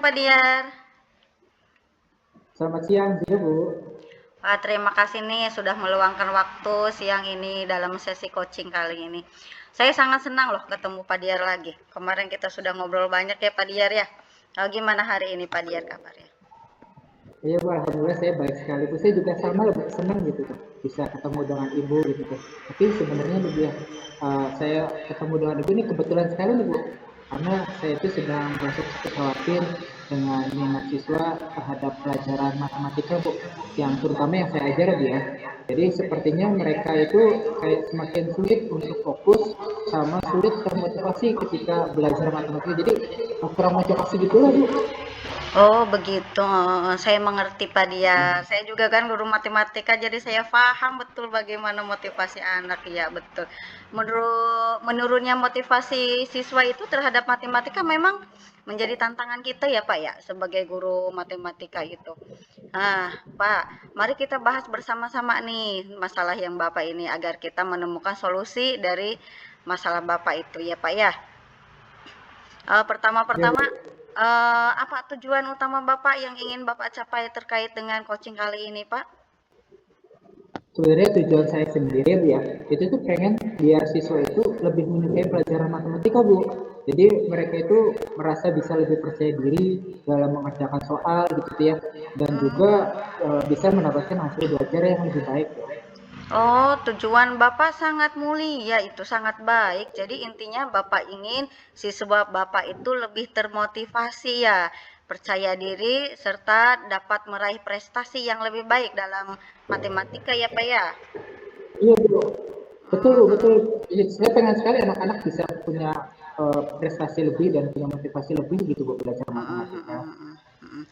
Pak Diar. Selamat siang juga, Bu. Pak, terima kasih nih sudah meluangkan waktu siang ini dalam sesi coaching kali ini. Saya sangat senang loh ketemu Pak Diar lagi. Kemarin kita sudah ngobrol banyak ya Pak Diar ya. Gimana hari ini Pak Diar kabarnya? Iya, Bu, alhamdulillah saya baik sekali. Bu, saya juga sama lebih senang gitu tuh, bisa ketemu dengan Ibu gitu tuh. Tapi sebenarnya lebih saya ketemu dengan Ibu ini kebetulan sekali nih, Bu. Karena saya itu sedang merasa cukup khawatir dengan minat siswa terhadap pelajaran matematika, Bu. Yang terutama yang saya ajar dia. Jadi sepertinya mereka itu kayak semakin sulit untuk fokus sama sulit termotivasi ketika belajar matematika. Jadi kurang motivasi gitu lah, Bu. Oh begitu, saya mengerti Pak Diar. Saya juga kan guru matematika, jadi saya paham betul bagaimana motivasi anak. Ya betul. Menurunnya motivasi siswa itu terhadap matematika memang menjadi tantangan kita ya Pak ya, sebagai guru matematika itu. Nah, Pak, mari kita bahas bersama-sama nih masalah yang Bapak ini agar kita menemukan solusi dari masalah Bapak itu ya Pak ya. Ya, Pertama-pertama, Bu. apa tujuan utama Bapak yang ingin Bapak capai terkait dengan coaching kali ini, Pak? Sebenarnya tujuan saya sendiri ya, itu tuh pengen biar siswa itu lebih menyukai pelajaran matematika, Bu. Jadi mereka itu merasa bisa lebih percaya diri dalam mengerjakan soal gitu ya, dan juga bisa mendapatkan hasil belajar yang lebih baik. Oh, tujuan Bapak sangat mulia, itu sangat baik. Jadi intinya Bapak ingin siswa Bapak itu lebih termotivasi ya, percaya diri serta dapat meraih prestasi yang lebih baik dalam matematika ya, Pak ya. Iya, Bu. Betul, betul. Hmm. Jadi saya pengen sekali anak-anak bisa punya prestasi lebih dan punya motivasi lebih gitu, Bu, belajar Mhm matematika. mhm mhm mhm.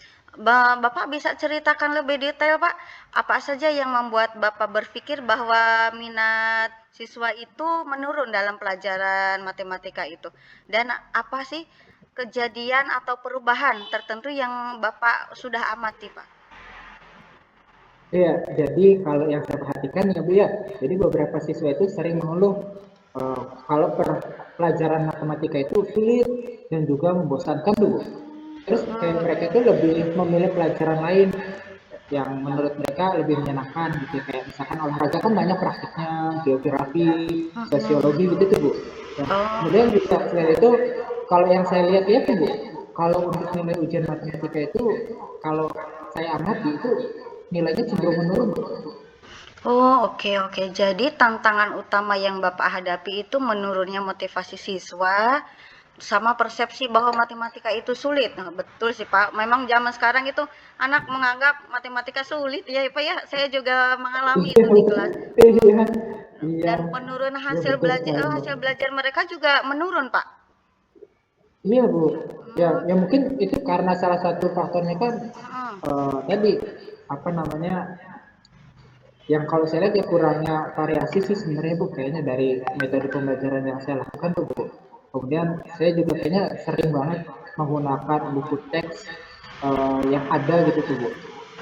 Bapak bisa ceritakan lebih detail, Pak, apa saja yang membuat Bapak berpikir bahwa minat siswa itu menurun dalam pelajaran matematika itu? Dan apa sih kejadian atau perubahan tertentu yang Bapak sudah amati, Pak? Iya, jadi kalau yang saya perhatikan ya Bu ya, jadi beberapa siswa itu sering mengeluh eh, kalau pelajaran matematika itu sulit dan juga membosankan dulu. Terus kayak mereka itu lebih memilih pelajaran lain yang menurut mereka lebih menyenangkan gitu ya. Kayak misalkan olahraga kan banyak praktiknya, geografi, sosiologi gitu tuh Bu. Dan kemudian Oh. juga selain itu kalau yang saya lihat tuh Bu, kalau untuk nilai ujian matematika itu kalau saya amati itu nilainya cenderung menurun, Bu. Oh, oke oke. Jadi tantangan utama yang Bapak hadapi itu menurunnya motivasi siswa sama persepsi bahwa matematika itu sulit. Nah, betul sih, Pak. Memang zaman sekarang itu anak menganggap matematika sulit ya, Pak ya. Saya juga mengalami Iya, itu di kelas. iya, iya, Dan penurunan iya betul sekali, Bu. hasil belajar mereka juga menurun, Pak. Iya, Bu. Ya, Hmm, ya mungkin itu karena salah satu faktornya kan hmm. tadi apa namanya yang kalau saya lihat ya kurangnya variasi sih sebenarnya Bu kayaknya dari metode pembelajaran yang saya lakukan tuh Bu. Kemudian saya juga kayaknya sering banget menggunakan buku teks yang ada gitu tuh Bu.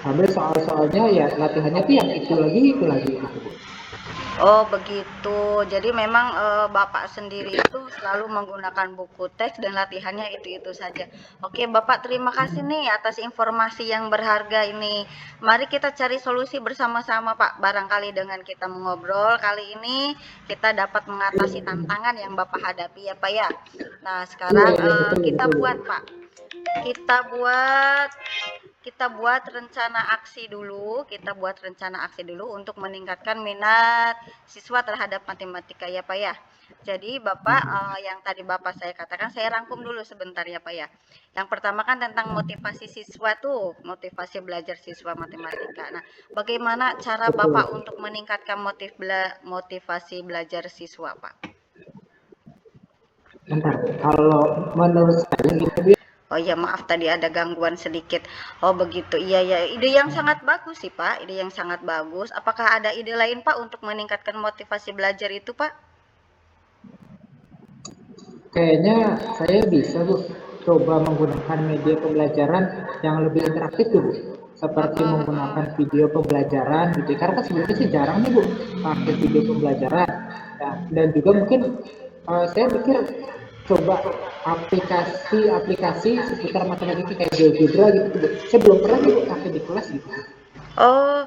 Sambil soal-soalnya ya latihannya tuh yang itu lagi gitu Bu. Oh, begitu. Jadi memang Bapak sendiri itu selalu menggunakan buku teks dan latihannya itu-itu saja. Oke, Bapak terima kasih nih atas informasi yang berharga ini. Mari kita cari solusi bersama-sama, Pak. Barangkali dengan kita mengobrol kali ini kita dapat mengatasi tantangan yang Bapak hadapi ya, Pak ya. Nah, Iya, sekarang iya betul kita betul Bu. buat, Pak. Kita buat kita buat rencana aksi dulu, kita buat rencana aksi dulu untuk meningkatkan minat siswa terhadap matematika ya Pak ya. Jadi Bapak yang tadi Bapak saya katakan saya rangkum dulu sebentar ya Pak ya. Yang pertama kan tentang motivasi siswa tuh, motivasi belajar siswa matematika. Nah, bagaimana cara Bapak Betul. untuk meningkatkan motivasi belajar siswa Pak? Bentar, kalau menurut saya gitu Bu, Oh ya maaf tadi ada gangguan sedikit. Oh begitu. Iya ya, ide yang sangat bagus sih Pak. Ide yang sangat bagus. Apakah ada ide lain Pak untuk meningkatkan motivasi belajar itu Pak? kayaknya saya bisa Bu coba menggunakan media pembelajaran yang lebih interaktif tuh Bu. Seperti menggunakan video pembelajaran gitu. Karena kan sebelumnya sih jarang nih Bu pakai video pembelajaran. Dan juga mungkin saya pikir coba aplikasi-aplikasi seputar matematika kayak GeoGebra gitu Bu. Saya belum pernah Bu pakai di kelas gitu. Oh,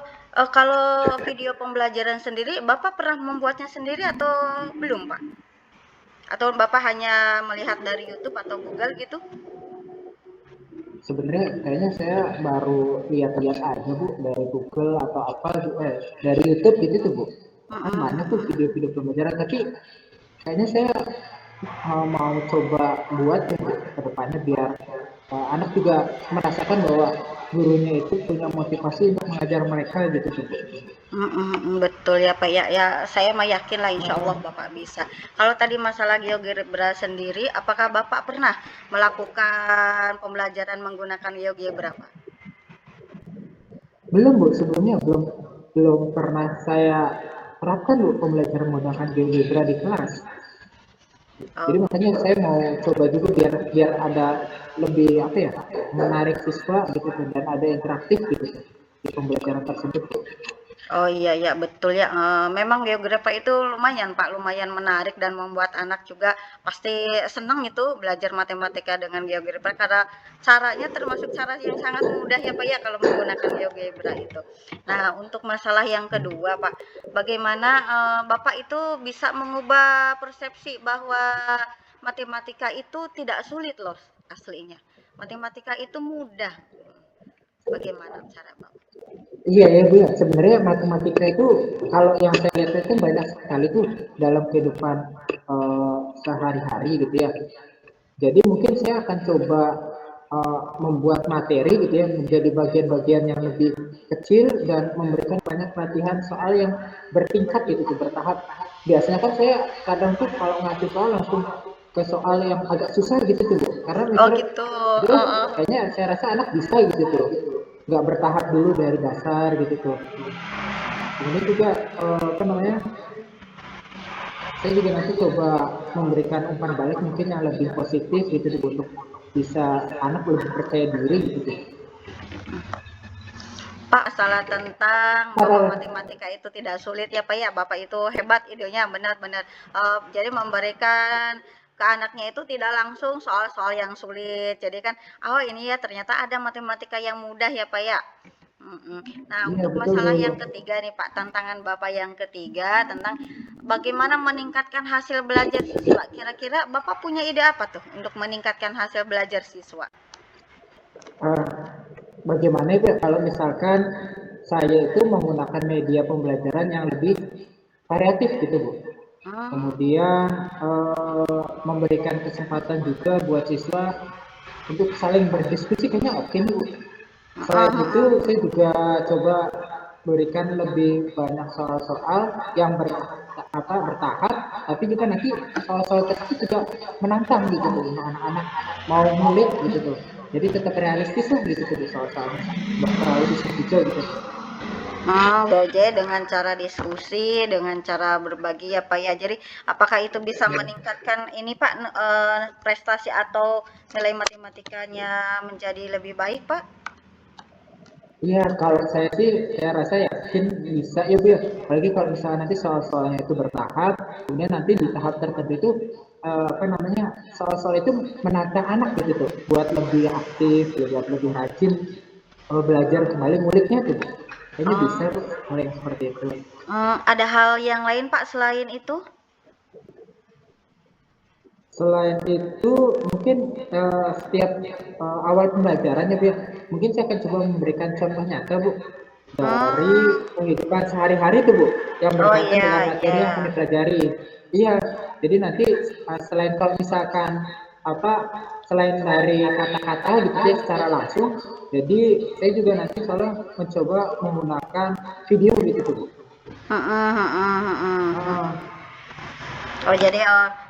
kalau video pembelajaran sendiri, Bapak pernah membuatnya sendiri atau belum, Pak? Atau Bapak hanya melihat dari YouTube atau Google gitu? Sebenarnya kayaknya saya baru lihat-lihat aja Bu dari Google atau apa dari YouTube gitu tuh Bu. Kan Mhm, banyak tuh video-video pembelajaran, tapi kayaknya saya mau coba buat ya Bu ke depannya biar anak juga merasakan bahwa gurunya itu punya motivasi untuk mengajar mereka gitu tuh Bu. betul ya Pak ya. Ya saya mah yakin lah insya Allah Bapak bisa. Kalau tadi masalah GeoGebra sendiri, apakah Bapak pernah melakukan pembelajaran menggunakan GeoGebra Pak? Belum Bu, sebelumnya belum belum pernah saya terapkan Bu pembelajaran menggunakan GeoGebra di kelas. Jadi Oh, makanya saya mau coba juga biar biar ada lebih apa ya, menarik siswa gitu dan ada interaktif gitu di pembelajaran tersebut. oh iya ya betul ya. Memang geografi itu lumayan Pak, lumayan menarik dan membuat anak juga pasti senang itu belajar matematika dengan GeoGebra karena caranya termasuk cara yang sangat mudah ya Pak ya kalau menggunakan GeoGebra itu. Nah, untuk masalah yang kedua Pak, bagaimana Bapak itu bisa mengubah persepsi bahwa matematika itu tidak sulit loh aslinya. Matematika itu mudah. Bagaimana cara Bapak? Iya ya Bu ya, sebenarnya matematika itu kalau yang saya lihat itu banyak sekali tuh dalam kehidupan sehari-hari gitu ya. Jadi mungkin saya akan coba membuat materi gitu ya menjadi bagian-bagian yang lebih kecil dan memberikan banyak pelatihan soal yang bertingkat gitu tuh, bertahap. Biasanya kan saya kadang tuh kalau ngasih soal langsung ke soal yang agak susah gitu tuh Bu. Karena Oh mikir, gitu. aduh kayaknya saya rasa anak bisa gitu tuh. Nggak bertahap dulu dari dasar gitu tuh. Kemudian juga apa namanya, saya juga nanti coba memberikan umpan balik mungkin yang lebih positif gitu untuk bisa anak lebih percaya diri gitu. Pak, salah tentang bahwa Cara matematika itu tidak sulit ya Pak ya. Bapak itu hebat idenya benar-benar. Jadi memberikan ke anaknya itu tidak langsung soal-soal yang sulit. Jadi kan, oh ini ya ternyata ada matematika yang mudah ya Pak ya. Nah, iya untuk betul masalah Bu. yang ketiga nih Pak, tantangan Bapak yang ketiga tentang bagaimana meningkatkan hasil belajar siswa. Kira-kira Bapak punya ide apa tuh untuk meningkatkan hasil belajar siswa? Eh, bagaimana itu ya kalau misalkan saya itu menggunakan media pembelajaran yang lebih variatif gitu Bu. Hmm, Kemudian memberikan kesempatan juga buat siswa untuk saling berdiskusi kayaknya oke nih Bu. Selain itu, saya juga coba berikan lebih banyak soal-soal yang bertahap, tapi juga nanti soal-soal tersebut juga menantang gitu tuh untuk anak-anak mau ngulik gitu tuh. Jadi tetap realistis lah gitu tuh soal-soalnya, nggak terlalu diskusi juga gitu. Jadi dengan cara diskusi, dengan cara berbagi ya Pak ya. Jadi apakah itu bisa meningkatkan ini Pak prestasi atau nilai matematikanya menjadi lebih baik Pak? Iya, kalau saya sih, saya rasa yakin bisa ya Bu ya. Apalagi kalau misalnya nanti soal-soalnya itu bertahap, kemudian nanti di tahap tertentu itu apa namanya soal-soal itu menantang anak gitu tuh, buat lebih aktif, buat lebih rajin belajar kembali muridnya tuh Bu. Kayaknya bisa Oh, Bu, hal yang seperti itu. ada hal yang lain Pak selain itu? Selain itu, mungkin setiap awal pembelajarannya Bu ya, mungkin saya akan coba memberikan contoh nyata Bu dari Hmm, kehidupan sehari-hari tuh Bu, yang oh berkaitan iya dengan iya. materi yang akan dipelajari. Iya, jadi nanti selain kalau misalkan apa selain dari kata-kata gitu ya secara langsung, jadi saya juga nanti selalu mencoba menggunakan video gitu tuh Bu. Ah, Oh jadi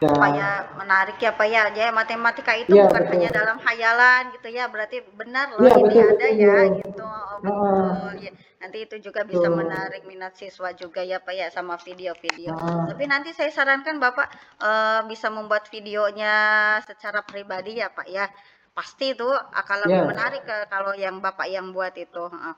supaya dan menarik ya Pak ya. Jadi matematika itu iya bukan betul, hanya dalam khayalan gitu ya. Berarti benar loh iya ini betul ada betul ya Bu. gitu. Oh, Ah, betul ya. Nanti itu juga bisa betul. menarik minat siswa juga ya Pak ya sama video-video. Tapi Ah, nanti saya sarankan Bapak bisa membuat videonya secara pribadi ya Pak ya. Pasti itu akan lebih Ya, menarik kalau yang Bapak yang buat itu. Heeh.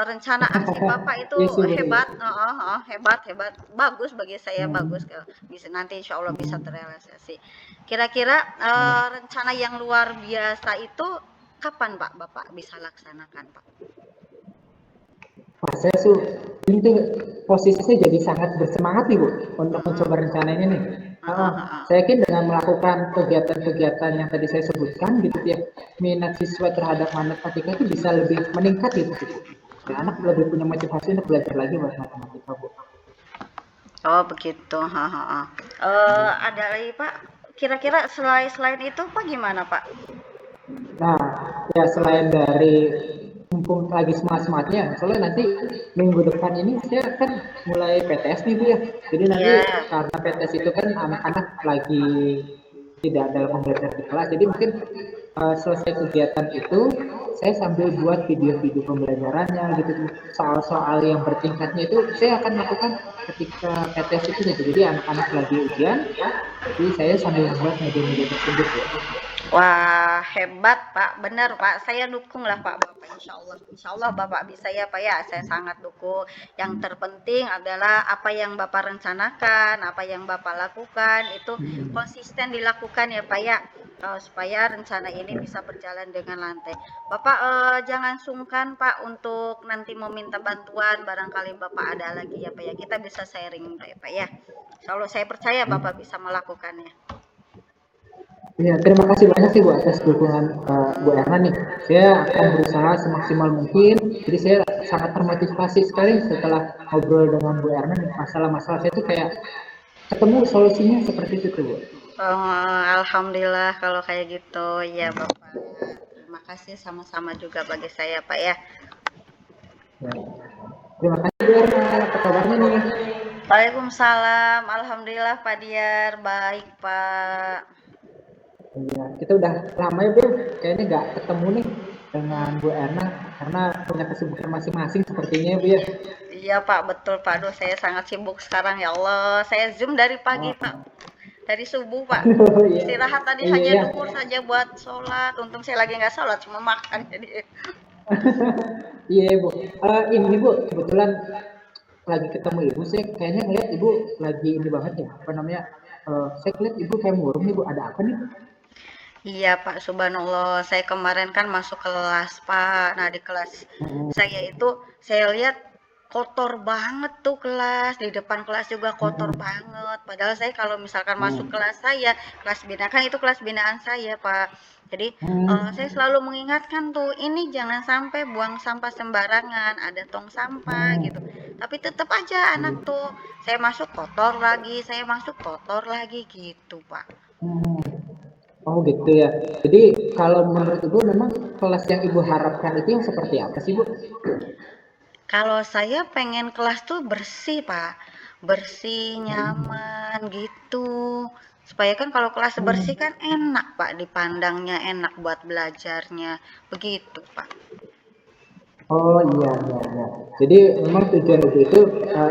Rencana aksi Bapak itu iya sih Bu. hebat, heeh, heeh, hebat, hebat, bagus bagi saya bagus. Hmm, Bisa nanti Insya Allah bisa hmm, terrealisasi. Kira-kira hmm. rencana yang luar biasa itu kapan Pak Bapak bisa laksanakan Pak? Wah, saya tuh ini tuh posisi saya jadi sangat bersemangat nih Bu untuk Heeh, mencoba rencana ini nih. heeh, heeh. Saya yakin dengan melakukan kegiatan-kegiatan yang tadi saya sebutkan gitu ya, minat siswa terhadap matematika itu bisa lebih meningkat gitu sih Bu. Dan anak lebih punya motivasi untuk belajar lagi buat matematika Bu. Oh begitu, heeh, heeh. Ada lagi Pak? Kira-kira selain selain itu Pak gimana Pak? Nah, ya selain dari mumpung lagi semangat-semangatnya, soalnya nanti minggu depan ini saya kan mulai PTS nih Bu ya. Jadi nanti Iya. karena PTS itu kan anak-anak lagi tidak dalam pembelajaran di kelas, jadi mungkin selesai kegiatan itu saya sambil buat video-video pembelajarannya gitu, soal-soal yang bertingkatnya itu saya akan lakukan ketika PTS itu gitu. Jadi anak-anak lagi ujian, jadi saya sambil membuat media-media tersebut Bu. Wah, hebat Pak, benar Pak. Saya dukung lah Pak Bapak, insya Allah. Insya Allah Bapak bisa ya Pak ya, saya sangat dukung. Yang terpenting adalah apa yang Bapak rencanakan, apa yang Bapak lakukan, itu konsisten dilakukan ya Pak ya. Supaya rencana ini bisa berjalan dengan lantai. Bapak jangan sungkan Pak untuk nanti meminta bantuan, barangkali Bapak ada lagi ya Pak ya. Kita bisa sharing ya Pak ya. Insya Allah saya percaya Bapak bisa melakukannya. Ya, terima kasih banyak sih Bu atas dukungan Bu Erna nih. Saya akan berusaha semaksimal mungkin. Jadi saya sangat termotivasi sekali setelah ngobrol dengan Bu Erna nih. Masalah-masalah saya tuh kayak ketemu solusinya seperti itu tuh Bu. Oh, alhamdulillah kalau kayak gitu. Ya, Bapak. Terima kasih sama-sama juga bagi saya, Pak ya. Ya. Terima kasih Bu Erna. Apa kabarnya nih? Waalaikumsalam. Alhamdulillah, Pak Diar. Baik, Pak. Ya, kita udah lama ya Bu. Kayaknya nggak ketemu nih dengan Bu Erna karena punya kesibukan masing-masing sepertinya ya Bu ya. Iya, Pak. Betul, Pak. Aduh, saya sangat sibuk sekarang. Ya Allah. Saya Zoom dari pagi, Pak. Oh, Dari subuh, Pak. oh iya. Istirahat tadi Iya hanya ya. duhur saja buat sholat. Untung saya lagi nggak sholat, cuma makan. Jadi, Iya Bu. Ini Bu, kebetulan lagi ketemu ibu sih kayaknya ngeliat ibu lagi ini banget ya apa namanya saya lihat ibu kayak murung nih Bu ada apa nih. iya Pak, subhanallah. Saya kemarin kan masuk kelas Pak. Nah di kelas saya itu saya lihat kotor banget tuh kelas. Di depan kelas juga kotor banget. Padahal saya kalau misalkan masuk kelas saya, kelas binaan kan itu kelas binaan saya Pak. Jadi saya selalu mengingatkan tuh, ini jangan sampai buang sampah sembarangan. Ada tong sampah gitu. Tapi tetap aja anak tuh, saya masuk kotor lagi, saya masuk kotor lagi gitu Pak. Oh gitu ya, jadi kalau menurut ibu memang kelas yang ibu harapkan itu yang seperti apa sih Bu? Kalau saya pengen kelas tuh bersih, Pak. Bersih, nyaman gitu. Supaya kan kalau kelas bersih kan enak, Pak, dipandangnya enak buat belajarnya. Begitu, Pak. Oh iya iya iya, jadi memang tujuan ibu itu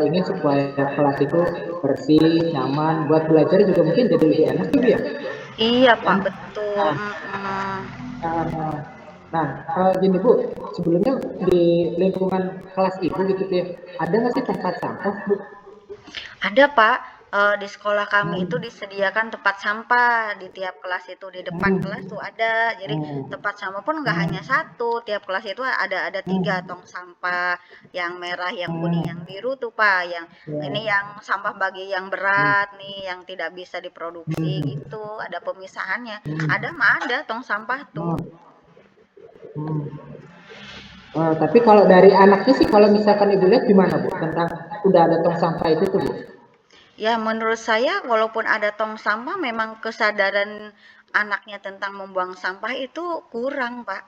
ingin supaya kelas itu bersih nyaman buat belajar juga mungkin jadi lebih enak gitu ya. Iya, Pak, Kan betul. nah, Mm-mm. Nah, nah, gini Bu, sebelumnya di lingkungan kelas Ibu gitu ya, ada nggak sih tempat sampah Bu? Ada, Pak. Di sekolah kami itu Hmm, disediakan tempat sampah di tiap kelas itu di depan kelas hmm, tuh ada. Jadi hmm, tempat sampah pun nggak hanya hmm, satu, tiap kelas itu ada tiga tong sampah, yang merah, yang kuning, yang hmm, biru tuh Pak. Yang ini ya, yang sampah bagi yang hmm, berat nih, yang tidak bisa diproduksi hmm, gitu. Ada pemisahannya. Ada hmm, mah ada tong sampah tuh. hmm, hmm. Tapi kalau dari anaknya sih, kalau misalkan Ibu lihat gimana Bu? Tentang udah ada tong sampah itu tuh Bu? Ya, menurut saya walaupun ada tong sampah memang kesadaran anaknya tentang membuang sampah itu kurang, Pak.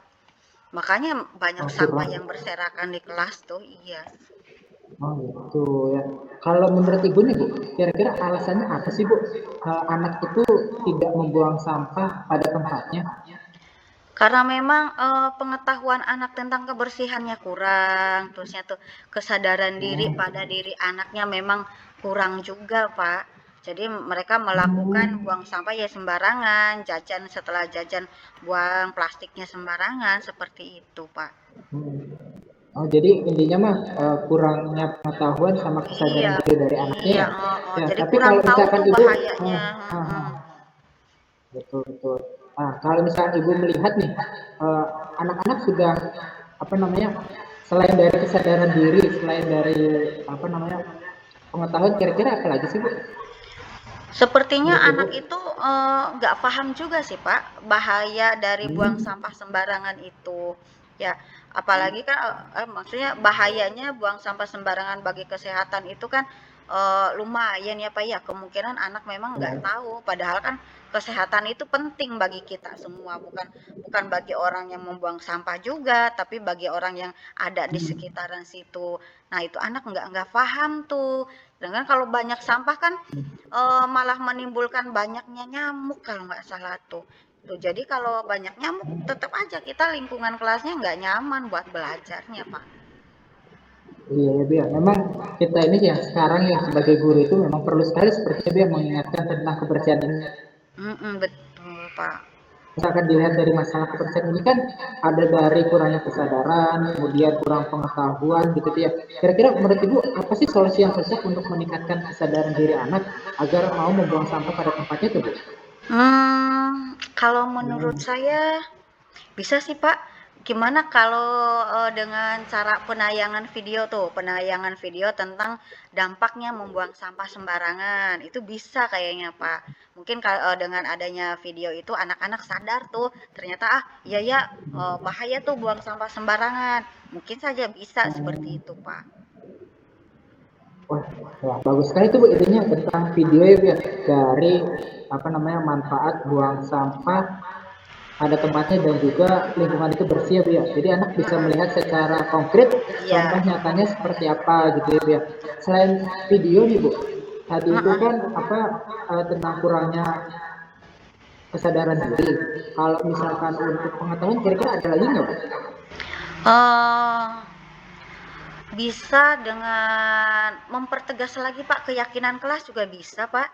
Makanya banyak Oh, sampah kurang. yang berserakan di kelas tuh, iya. Oh gitu ya. Kalau menurut Ibu nih Bu, kira-kira alasannya apa sih Bu? Anak itu tidak membuang sampah pada tempatnya? Karena memang pengetahuan anak tentang kebersihannya kurang, terusnya tuh kesadaran diri pada diri anaknya memang kurang juga, Pak. Jadi mereka melakukan buang sampah ya sembarangan, jajan setelah jajan buang plastiknya sembarangan, seperti itu, Pak. Hmm. Oh, jadi intinya mah kurangnya pengetahuan sama kesadaran Iya, diri dari anaknya iya, ya. heeh. Ya, Jadi tapi kurang kalau tahu misalkan tuh ibu, bahayanya, ah, heeh. ah, betul betul. Nah, kalau misalkan ibu melihat nih, eh, anak-anak sudah apa namanya, selain dari kesadaran diri, selain dari apa namanya pengetahuan, kira-kira apa lagi sih bu? Sepertinya Menurut ibu? anak itu nggak paham juga sih Pak bahaya dari buang Hmm. sampah sembarangan itu. Ya, apalagi kan maksudnya bahayanya buang sampah sembarangan bagi kesehatan itu kan lumayan ya Pak ya. Kemungkinan anak memang nggak Ya. tahu. Padahal kan kesehatan itu penting bagi kita semua, bukan bukan bagi orang yang membuang sampah juga, tapi bagi orang yang ada di Hmm. sekitaran situ. Nah itu anak nggak paham tuh. Dengan kalau banyak sampah kan malah menimbulkan banyaknya nyamuk kalau nggak salah tuh. Tuh, jadi kalau banyak nyamuk tetap aja kita lingkungan kelasnya nggak nyaman buat belajarnya, Pak. Iya ya Bia, memang kita ini yang sekarang yang sebagai guru itu memang perlu sekali seperti Bia mengingatkan tentang kebersihan ini. Betul, Pak. Misalkan dilihat dari masalah kebersihan ini kan ada dari kurangnya kesadaran, kemudian kurang pengetahuan gitu ya. Kira-kira menurut Ibu apa sih solusi yang cocok untuk meningkatkan kesadaran diri anak agar mau membuang sampah pada tempatnya tuh Bu? Kalau menurut Hmm. saya bisa sih, Pak. Gimana kalau dengan cara penayangan video tuh, penayangan video tentang dampaknya membuang sampah sembarangan. Itu bisa kayaknya, Pak. Mungkin dengan adanya video itu anak-anak sadar tuh, ternyata iya ya bahaya tuh buang sampah sembarangan. Mungkin saja bisa seperti itu, Pak. Wah, wah, bagus sekali tuh Bu idenya tentang video ya Bu ya. Dari apa namanya manfaat buang sampah ada tempatnya dan juga lingkungan itu bersih ya Bu ya. Jadi anak bisa melihat secara konkret contoh Iya. nyatanya seperti apa gitu ya Bu ya. Selain video nih Bu, tadi itu Heeh. kan apa tentang kurangnya kesadaran diri. Kalau misalkan untuk pengetahuan kira-kira ada lagi nggak Bu? Eh, Bisa dengan mempertegas lagi Pak keyakinan kelas juga bisa Pak.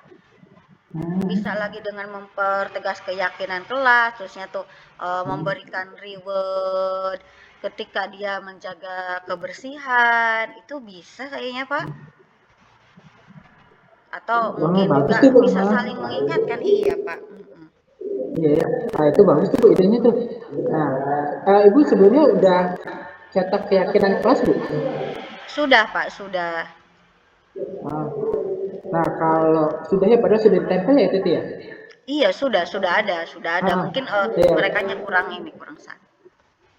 Bisa Hmm. lagi dengan mempertegas keyakinan kelas, terusnya tuh memberikan reward ketika dia menjaga kebersihan, itu bisa kayaknya Pak. Atau Wah, mungkin bagus juga tuh Bu. bisa Nah, saling mengingatkan, iya Pak. iya ya. Nah, itu bagus tuh Bu idenya tuh. Nah, Ibu sebelumnya udah cetak keyakinan kelas Bu? Sudah Pak, sudah. Nah, nah, kalau sudah ya padahal sudah ditempel ya itu ya. Iya sudah sudah ada. Ah, Mungkin iya. merekanya kurang ini, kurang sadar.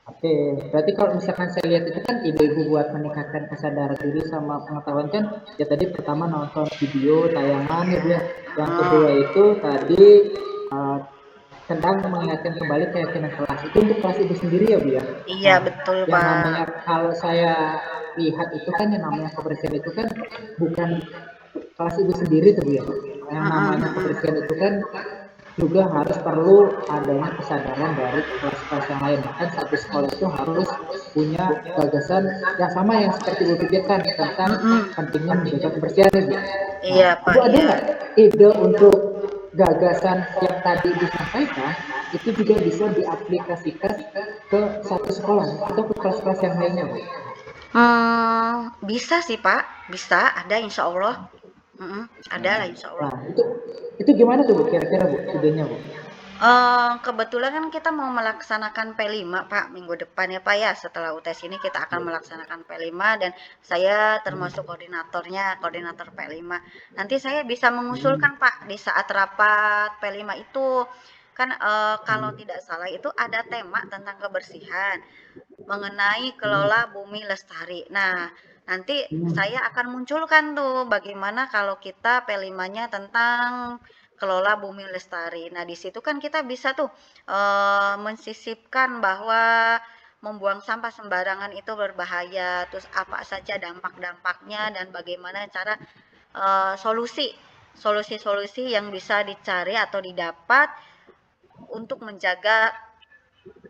Oke, berarti kalau misalkan saya lihat itu kan ide ibu buat meningkatkan kesadaran diri sama pengetahuan kan, ya tadi pertama nonton video tayangan ya Bu ya. Yang kedua itu tadi uh, tentang mengingatkan kembali keyakinan kelas. Itu untuk kelas ibu sendiri ya Bu ya. Iya Nah, betul yang Pak. namanya kalau saya lihat itu kan yang namanya kebersihan itu kan bukan kelas ibu sendiri tuh Bu ya. Yang namanya kebersihan itu kan juga harus perlu adanya kesadaran dari kelas-kelas yang lain. Bahkan satu sekolah itu harus punya gagasan yang sama yang seperti Ibu pikirkan tentang pentingnya menjaga kebersihan Ibu. Nah, Iya Ibu Pak, ada iya. nggak ide untuk gagasan yang tadi Ibu sampaikan itu juga bisa diaplikasikan ke satu sekolah atau ke kelas-kelas yang lainnya, Bu? Bisa sih Pak, bisa, ada insya Allah. Ada lah insya Allah. Nah, itu gimana tuh Bu kira-kira Bu idenya Bu? Kebetulan kan kita mau melaksanakan P5 Pak minggu depan ya Pak ya. Setelah UTS ini kita akan melaksanakan P5 dan saya termasuk koordinatornya, koordinator P5. Nanti saya bisa mengusulkan Hmm. Pak di saat rapat P5 itu. Kan kalau tidak salah itu ada tema tentang kebersihan mengenai kelola bumi lestari. Nah, nanti saya akan munculkan tuh bagaimana kalau kita P5-nya tentang kelola bumi lestari. Nah, di situ kan kita bisa tuh mensisipkan bahwa membuang sampah sembarangan itu berbahaya, terus apa saja dampak-dampaknya dan bagaimana cara solusi solusi-solusi yang bisa dicari atau didapat untuk menjaga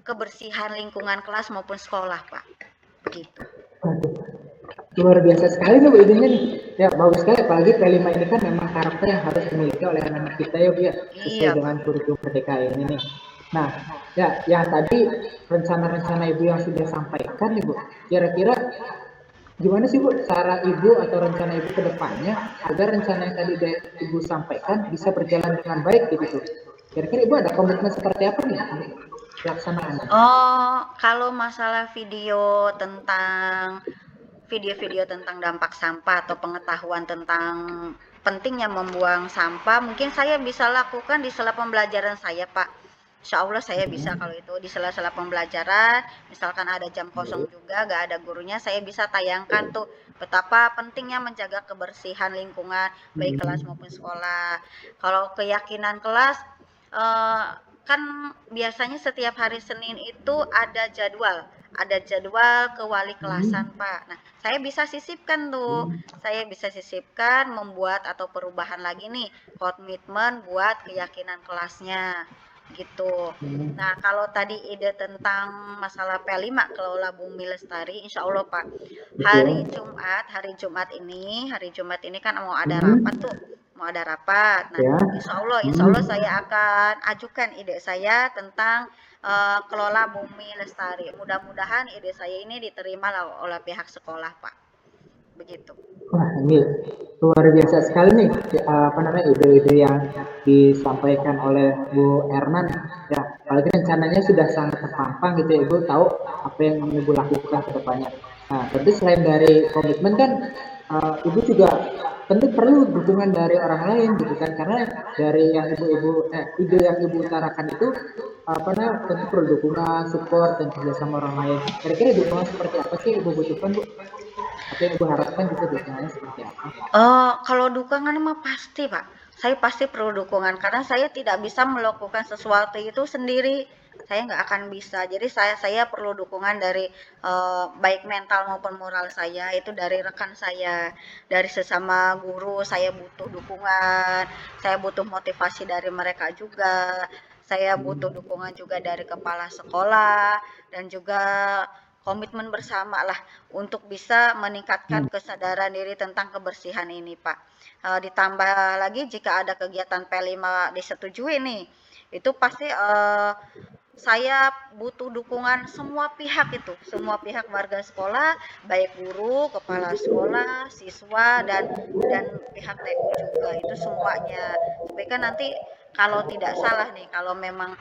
kebersihan lingkungan kelas maupun sekolah, Pak. Begitu. Luar biasa sekali nih Bu idenya nih. Ya bagus sekali, apalagi P5 ini kan memang karakter yang harus dimiliki oleh anak-anak kita ya Bu ya, sesuai Iya, dengan Pak. kurikulum Merdeka ini nih. Nah, ya yang tadi rencana-rencana Ibu yang sudah sampaikan nih Bu, kira-kira gimana sih Bu cara Ibu atau rencana Ibu ke depannya agar rencana yang tadi Ibu sampaikan bisa berjalan dengan baik gitu tuh. Kira-kira Ibu ada komitmen seperti apa nih untuk pelaksanaannya? Oh, kalau masalah video-video tentang dampak sampah atau pengetahuan tentang pentingnya membuang sampah, mungkin saya bisa lakukan di sela pembelajaran saya, Pak. Insya Allah saya bisa Hmm. kalau itu di sela-sela pembelajaran, misalkan ada jam kosong juga, gak ada gurunya, saya bisa tayangkan tuh betapa pentingnya menjaga kebersihan lingkungan, baik kelas Hmm. maupun sekolah. Kalau keyakinan kelas, eh, kan biasanya setiap hari Senin itu ada jadwal ke wali kelasan, Hmm. Pak. Nah, saya bisa sisipkan tuh, saya bisa sisipkan membuat atau perubahan lagi nih komitmen buat keyakinan kelasnya gitu. Hmm. Nah, kalau tadi ide tentang masalah P5 kelola bumi lestari, insya Allah Pak, Betul. hari Jumat ini kan mau ada rapat Hmm. tuh, mau ada rapat. Nah, Ya. insya Allah Hmm. saya akan ajukan ide saya tentang kelola bumi lestari. Mudah-mudahan ide saya ini diterima oleh pihak sekolah, Pak. Begitu. Wah, ini luar biasa sekali nih, apa namanya ide-ide yang disampaikan oleh Bu Ernan. Ya, apalagi rencananya sudah sangat terpampang gitu ya, Ibu tahu apa yang Ibu lakukan ke depannya. Nah, tentu selain dari komitmen kan, Ibu juga tentu perlu dukungan dari orang lain gitu kan, karena dari yang ide yang Ibu utarakan itu apa namanya tentu perlu dukungan, support dan kerjasama orang lain. Kira-kira dukungan seperti apa sih Ibu butuhkan, Bu? Apa yang Ibu harapkan juga dukungannya seperti apa? Kalau dukungan mah pasti, Pak. Saya pasti perlu dukungan karena saya tidak bisa melakukan sesuatu itu sendiri. Saya nggak akan bisa. Jadi saya perlu dukungan dari baik mental maupun moral saya itu dari rekan saya, dari sesama guru saya butuh dukungan, saya butuh motivasi dari mereka juga. Saya butuh Hmm. dukungan juga dari kepala sekolah dan juga komitmen bersama lah untuk bisa meningkatkan Hmm. kesadaran diri tentang kebersihan ini, Pak. Ditambah lagi jika ada kegiatan P5 disetujui nih, itu pasti saya butuh dukungan semua pihak warga sekolah, baik guru, kepala sekolah, siswa dan pihak TU juga. Itu semuanya. Supaya kan nanti kalau tidak salah nih, kalau memang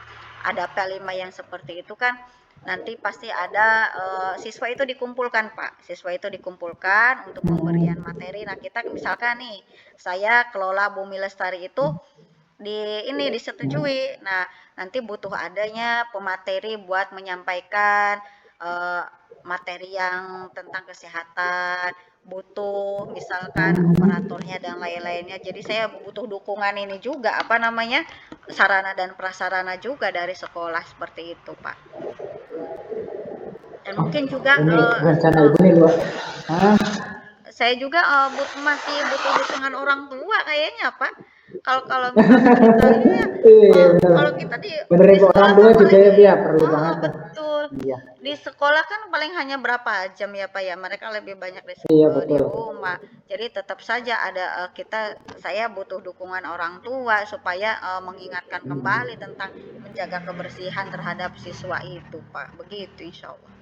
ada P5 yang seperti itu kan nanti pasti ada siswa itu dikumpulkan, Pak. Siswa itu dikumpulkan untuk pemberian Hmm. materi. Nah, kita misalkan nih, saya kelola Bumi Lestari itu disetujui. Nah, nanti butuh adanya pemateri buat menyampaikan eh, materi yang tentang kesehatan, butuh misalkan operatornya dan lain-lainnya. Jadi saya butuh dukungan ini juga apa namanya? Sarana dan prasarana juga dari sekolah seperti itu, Pak. Dan Oh, mungkin juga ini rencana Ibu nih luar. Ah, saya juga masih butuh dukungan orang tua kayaknya, Pak. Kalau kalau misalkan kita ini ya, iya benar. kalau kita Bener di Ibu, orang sekolah tua kan juga paling ya, Bu, ya perlu banget tuh. betul. Iya, Di sekolah kan paling hanya berapa jam ya, Pak ya. Mereka lebih banyak iya di betul. rumah. Jadi tetap saja ada saya butuh dukungan orang tua supaya mengingatkan Hmm. kembali tentang menjaga kebersihan terhadap siswa itu, Pak. Begitu insya Allah.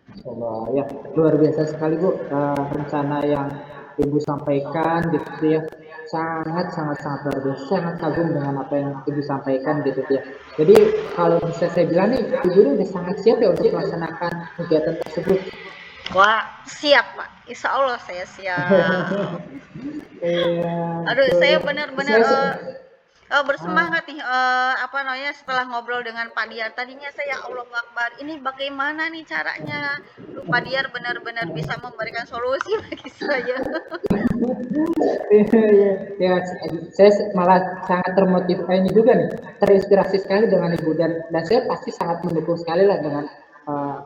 Insyaallah ya, luar biasa sekali Bu, rencana yang Ibu sampaikan gitu ya. Sangat sangat sangat luar biasa, sangat kagum dengan apa yang Ibu sampaikan gitu ya. Jadi kalau bisa saya bilang nih, Ibu ini udah sangat siap ya untuk melaksanakan kegiatan tersebut. Wah, siap, Pak. Insya Allah saya siap. Iya, Aduh, betul saya ya. benar-benar Saya bersemangat nih apa namanya setelah ngobrol dengan Pak Diar. Tadinya saya Allah Akbar, ini bagaimana nih caranya? Duh, Pak Diar benar-benar bisa memberikan solusi bagi saya. iya, iya. Ya, saya malah sangat termotivasi ini juga nih, terinspirasi sekali dengan Ibu dan saya pasti sangat mendukung sekali lah dengan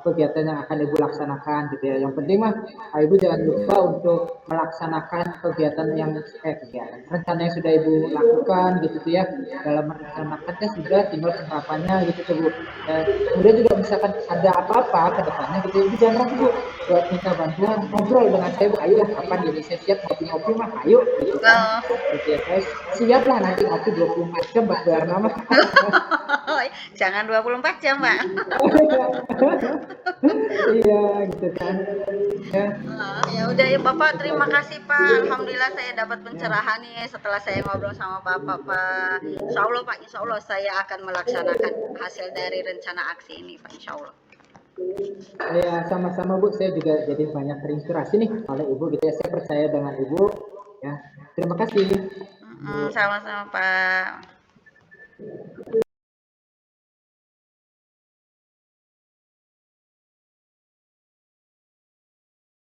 kegiatan yang akan Ibu laksanakan gitu ya. Yang penting mah Ibu jangan lupa untuk melaksanakan kegiatan yang kegiatan rencana yang sudah Ibu lakukan gitu tuh ya. Dalam merencanakannya sudah tinggal penerapannya gitu tuh Bu. Dan kemudian juga misalkan ada apa-apa ke depannya gitu, Ibu jangan ragu Bu buat minta bantuan, ngobrol dengan saya Bu. Ayo lah kapan jadi saya siap ngopi-ngopi mah ayo gitu kan. Oh. Gitu ya, saya siap lah nanti ngopi 24 jam buat bayar nama. Jangan 24 jam, Pak. Iya gitu kan ya. Ya udah ya Bapak, terima kasih Pak. Alhamdulillah saya dapat Ya, pencerahan nih setelah saya ngobrol sama Bapak Pak. Insya Allah Pak, Insya Allah saya akan melaksanakan hasil dari rencana aksi ini Pak, Insya Allah. ya sama-sama Bu, saya juga jadi banyak terinspirasi nih oleh Ibu gitu ya. Saya percaya dengan Ibu ya. Terima kasih. Sama-sama Pak.